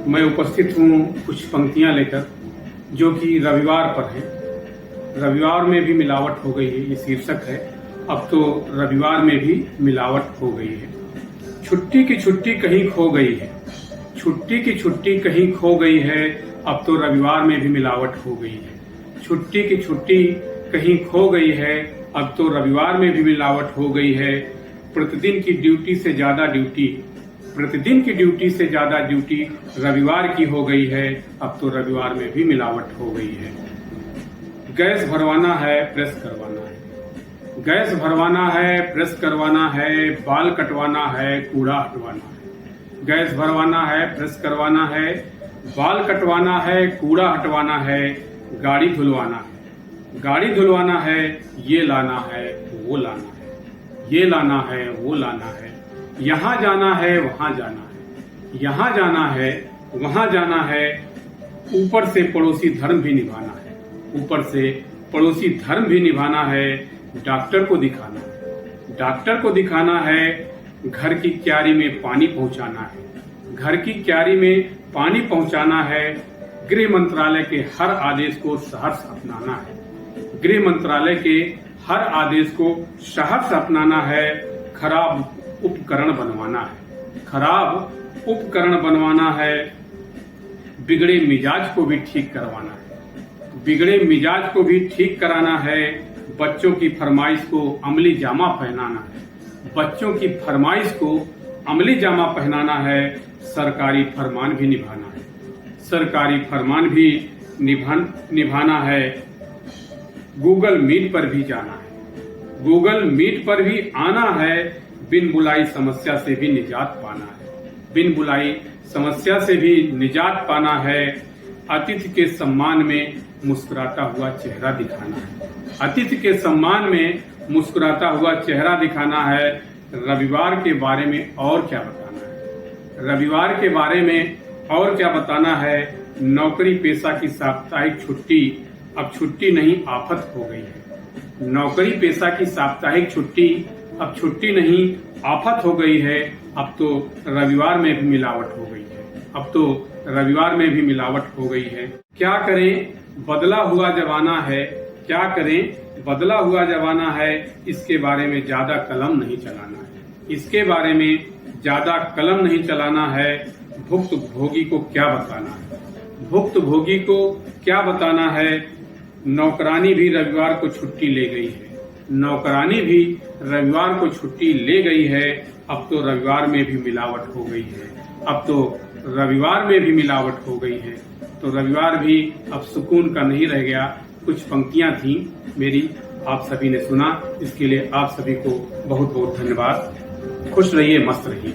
मैं उपस्थित हूँ कुछ पंक्तियां लेकर जो कि रविवार पर है। रविवार में भी मिलावट हो गई है, ये शीर्षक है। अब तो रविवार में भी मिलावट हो गई है। छुट्टी की छुट्टी कहीं खो गई है, छुट्टी की छुट्टी कहीं खो गई है। अब तो रविवार में भी मिलावट हो गई है। छुट्टी की छुट्टी कहीं खो गई है, अब तो रविवार में भी मिलावट हो गई है। प्रतिदिन की ड्यूटी से ज्यादा ड्यूटी, प्रतिदिन की ड्यूटी से ज्यादा ड्यूटी रविवार की हो गई है। अब तो रविवार में भी मिलावट हो गई है। गैस भरवाना है, प्रेस करवाना है, गैस भरवाना है, प्रेस करवाना है, बाल कटवाना है, कूड़ा हटवाना है। गैस भरवाना है, प्रेस करवाना है, बाल कटवाना है, कूड़ा हटवाना है, गाड़ी धुलवाना है, गाड़ी धुलवाना है, ये लाना है, वो लाना है, ये लाना है, वो लाना है, यहाँ जाना है, वहाँ जाना है, यहाँ जाना है, वहाँ जाना है। ऊपर से पड़ोसी धर्म भी निभाना है, ऊपर से पड़ोसी धर्म भी निभाना है। डॉक्टर को दिखाना है, डॉक्टर को दिखाना है। घर की क्यारी में पानी पहुंचाना है, घर की क्यारी में पानी पहुंचाना है। गृह मंत्रालय के हर आदेश को सहर्ष अपनाना है, गृह मंत्रालय के हर आदेश को सहर्ष अपनाना है। खराब उपकरण बनवाना है, खराब उपकरण बनवाना है। बिगड़े मिजाज को भी ठीक करवाना है, बिगड़े मिजाज को भी ठीक कराना है। बच्चों की फरमाइश को अमली जामा पहनाना है, बच्चों की फरमाइश को अमली जामा पहनाना है। सरकारी फरमान भी निभाना है, सरकारी फरमान भी निभाना है। गूगल मीट पर भी जाना है, गूगल मीट पर भी आना है। बिन बुलाई समस्या से भी निजात पाना है, बिन बुलाई समस्या से भी निजात पाना है। अतिथि के सम्मान में मुस्कुराता हुआ चेहरा दिखाना है, अतिथि के सम्मान में मुस्कुराता हुआ चेहरा दिखाना है। रविवार के बारे में और क्या बताना है, रविवार के बारे में और क्या बताना है। नौकरी पेशा की साप्ताहिक छुट्टी अब छुट्टी नहीं आफत हो गई है, नौकरी पेशा की साप्ताहिक छुट्टी अब छुट्टी नहीं आफत हो गई है। अब तो रविवार में भी मिलावट हो गई है, अब तो रविवार में भी मिलावट हो गई है। क्या करें, बदला हुआ जमाना है, क्या करें, बदला हुआ जमाना है। इसके बारे में ज्यादा कलम नहीं चलाना है, इसके बारे में ज्यादा कलम नहीं चलाना है। भुक्त भोगी को क्या बताना है, भुक्त भोगी को क्या बताना है। नौकरानी भी रविवार को छुट्टी ले गई है, नौकरानी भी रविवार को छुट्टी ले गई है। अब तो रविवार में भी मिलावट हो गई है, अब तो रविवार में भी मिलावट हो गई है। तो रविवार भी अब सुकून का नहीं रह गया। कुछ पंक्तियां थी मेरी, आप सभी ने सुना, इसके लिए आप सभी को बहुत बहुत धन्यवाद। खुश रहिए, मस्त रहिए।